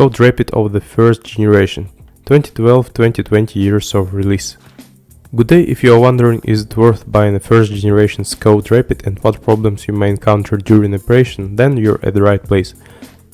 Skoda Rapid of the first generation, 2012-2020 years of release. Good day. If you are wondering is it worth buying a first generation Skoda Rapid and what problems you may encounter during operation, then you're at the right place.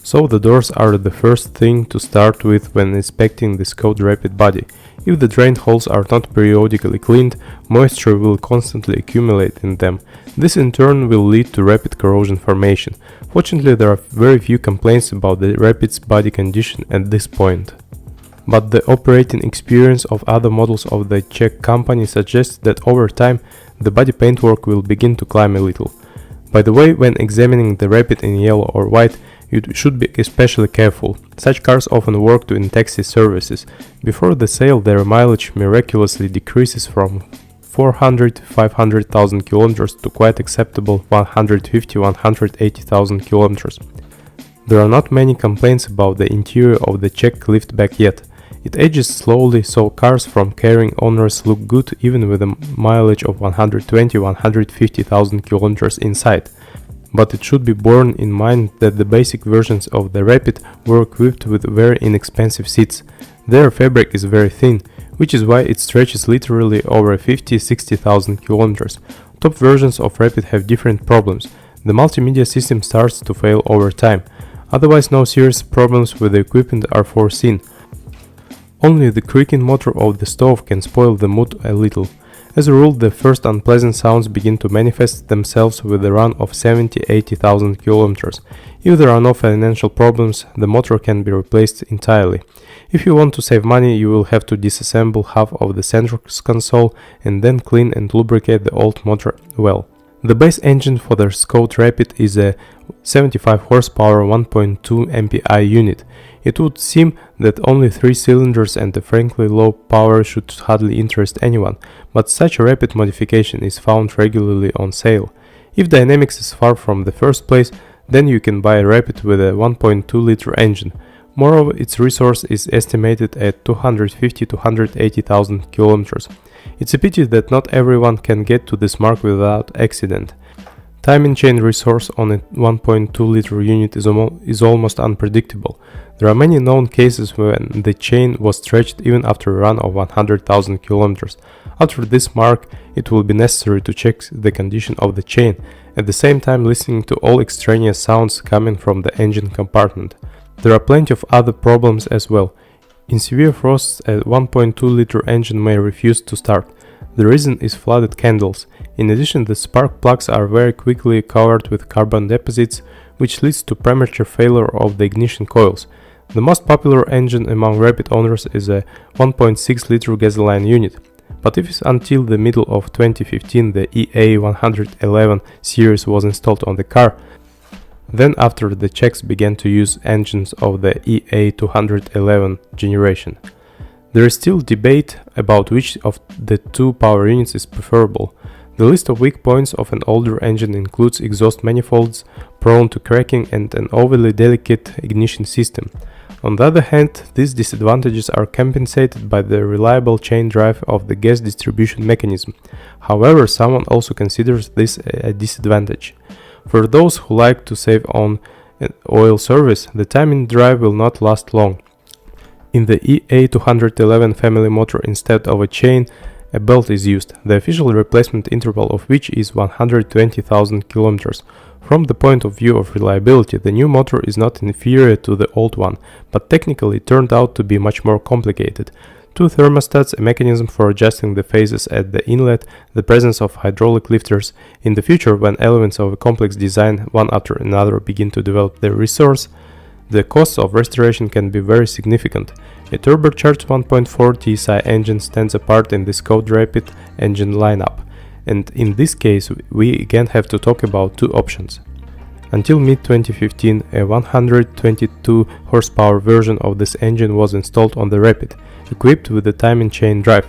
So the doors are the first thing to start with when inspecting the Skoda Rapid body. If the drain holes are not periodically cleaned, moisture will constantly accumulate in them. This in turn will lead to rapid corrosion formation. Fortunately, there are very few complaints about the Rapid's body condition at this point. But the operating experience of other models of the Czech company suggests that over time the body paintwork will begin to climb a little. By the way, when examining the Rapid in yellow or white, you should be especially careful. Such cars often work in taxi services. Before the sale, their mileage miraculously decreases from 400 to 500,000 kilometers to quite acceptable 150-180,000 kilometers. There are not many complaints about the interior of the Czech liftback yet. It ages slowly, so cars from caring owners look good even with a mileage of 120-150,000 kilometers inside. But it should be borne in mind that the basic versions of the Rapid were equipped with very inexpensive seats. Their fabric is very thin, which is why it stretches literally over 50-60,000 kilometers. Top versions of Rapid have different problems. The multimedia system starts to fail over time. Otherwise, no serious problems with the equipment are foreseen. Only the creaking motor of the stove can spoil the mood a little. As a rule, the first unpleasant sounds begin to manifest themselves with a run of 70-80,000 kilometers. If there are no financial problems, the motor can be replaced entirely. If you want to save money, you will have to disassemble half of the central console and then clean and lubricate the old motor well. The base engine for the Skoda Rapid is a 75 horsepower 1.2 MPI unit. It would seem that only 3 cylinders and a frankly low power should hardly interest anyone, but such a Rapid modification is found regularly on sale. If dynamics is far from the first place, then you can buy a Rapid with a 1.2-liter engine. Moreover, its resource is estimated at 250-180,000 kilometers. It's a pity that not everyone can get to this mark without accident. Timing chain resource on a 1.2-liter unit is almost unpredictable. There are many known cases when the chain was stretched even after a run of 100,000 kilometers. After this mark, it will be necessary to check the condition of the chain, at the same time listening to all extraneous sounds coming from the engine compartment. There are plenty of other problems as well. In severe frosts, a 1.2-liter engine may refuse to start. The reason is flooded candles. In addition, the spark plugs are very quickly covered with carbon deposits, which leads to premature failure of the ignition coils. The most popular engine among Rapid owners is a 1.6-liter gasoline unit. But if until the middle of 2015 the EA111 series was installed on the car, then after the Czechs began to use engines of the EA211 generation. There is still debate about which of the two power units is preferable. The list of weak points of an older engine includes exhaust manifolds prone to cracking and an overly delicate ignition system. On the other hand, these disadvantages are compensated by the reliable chain drive of the gas distribution mechanism. However, someone also considers this a disadvantage. For those who like to save on oil service, the timing drive will not last long. In the EA211 family motor, instead of a chain, a belt is used, the official replacement interval of which is 120,000 kilometers. From the point of view of reliability, the new motor is not inferior to the old one, but technically it turned out to be much more complicated. Two thermostats, a mechanism for adjusting the phases at the inlet, the presence of hydraulic lifters. In the future, when elements of a complex design one after another begin to develop their resource, the costs of restoration can be very significant. A turbocharged 1.4 TSI engine stands apart in the Skoda Rapid engine lineup, and in this case we again have to talk about two options. Until mid-2015, a 122 horsepower version of this engine was installed on the Rapid, equipped with the timing chain drive.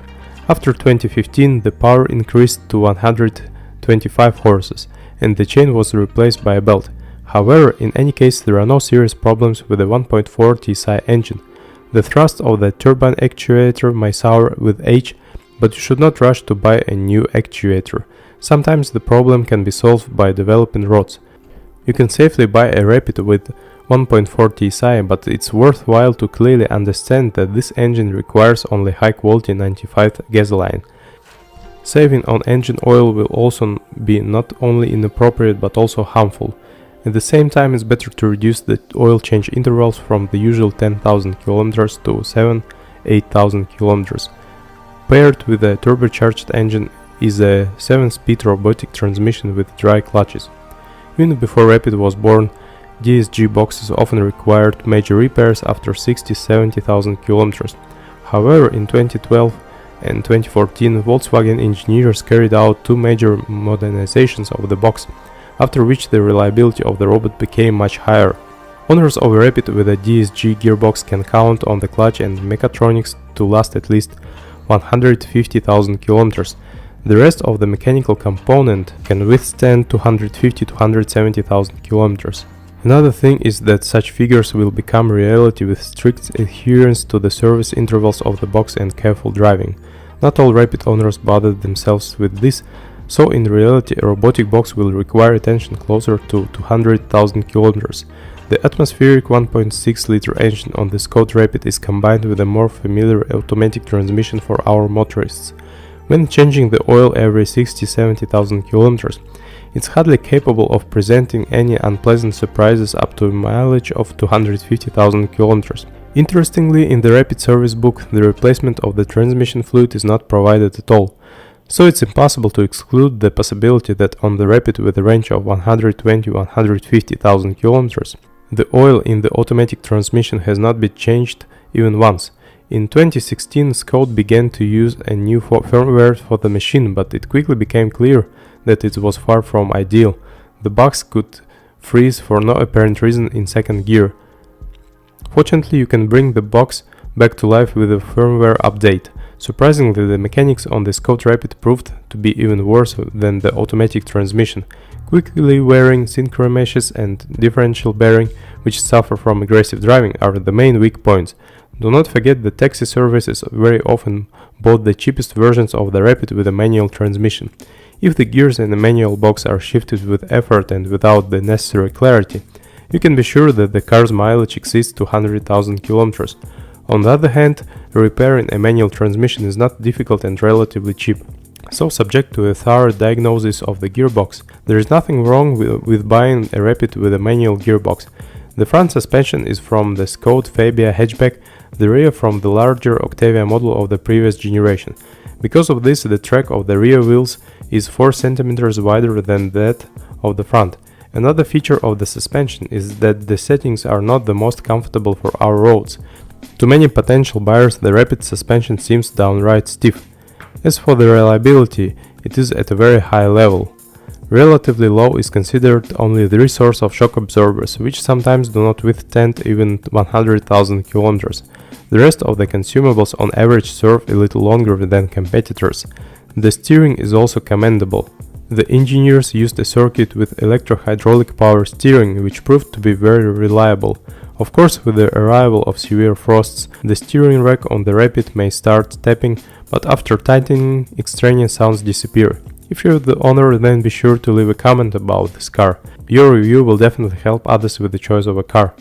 After 2015, the power increased to 125 horses, and the chain was replaced by a belt. However, in any case, there are no serious problems with the 1.4 TSI engine. The thrust of the turbine actuator may sour with age, but you should not rush to buy a new actuator. Sometimes the problem can be solved by developing rods. You can safely buy a Rapid with 1.4 TSI, but it's worthwhile to clearly understand that this engine requires only high-quality 95 gasoline. Saving on engine oil will also be not only inappropriate but also harmful. At the same time, it's better to reduce the oil change intervals from the usual 10,000 km to 7,000–8,000 km. Paired with a turbocharged engine is a 7-speed robotic transmission with dry clutches. Even before Rapid was born, DSG boxes often required major repairs after 60–70,000 km. However, in 2012 and 2014, Volkswagen engineers carried out two major modernizations of the box, after which the reliability of the robot became much higher. Owners of a Rapid with a DSG gearbox can count on the clutch and mechatronics to last at least 150,000 km. The rest of the mechanical component can withstand 250–270,000 km. Another thing is that such figures will become reality with strict adherence to the service intervals of the box and careful driving. Not all Rapid owners bothered themselves with this, so in reality a robotic box will require attention closer to 200,000 km. The atmospheric 1.6-liter engine on the Skoda Rapid is combined with a more familiar automatic transmission for our motorists. When changing the oil every 60–70,000 km, it's hardly capable of presenting any unpleasant surprises up to a mileage of 250,000 km. Interestingly, in the Rapid service book, the replacement of the transmission fluid is not provided at all, so it's impossible to exclude the possibility that on the Rapid with a range of 120–150,000 km, the oil in the automatic transmission has not been changed even once. In 2016, Skoda began to use a new firmware for the machine, but it quickly became clear that it was far from ideal. The box could freeze for no apparent reason in second gear. Fortunately, you can bring the box back to life with a firmware update. Surprisingly, the mechanics on the Skoda Rapid proved to be even worse than the automatic transmission. Quickly wearing synchro meshes and differential bearing, which suffer from aggressive driving, are the main weak points. Do not forget that taxi services very often bought the cheapest versions of the Rapid with a manual transmission. If the gears in the manual box are shifted with effort and without the necessary clarity, you can be sure that the car's mileage exceeds 200,000 km. On the other hand, repairing a manual transmission is not difficult and relatively cheap. So, subject to a thorough diagnosis of the gearbox, there is nothing wrong with buying a Rapid with a manual gearbox. The front suspension is from the Skoda Fabia hatchback, the rear from the larger Octavia model of the previous generation. Because of this, the track of the rear wheels is 4 cm wider than that of the front. Another feature of the suspension is that the settings are not the most comfortable for our roads. To many potential buyers, the Rapid suspension seems downright stiff. As for the reliability, it is at a very high level. Relatively low is considered only the resource of shock absorbers, which sometimes do not withstand even 100,000 km. The rest of the consumables on average serve a little longer than competitors. The steering is also commendable. The engineers used a circuit with electro-hydraulic power steering, which proved to be very reliable. Of course, with the arrival of severe frosts, the steering rack on the Rapid may start tapping, but after tightening, extraneous sounds disappear. If you're the owner, then be sure to leave a comment about this car. Your review will definitely help others with the choice of a car.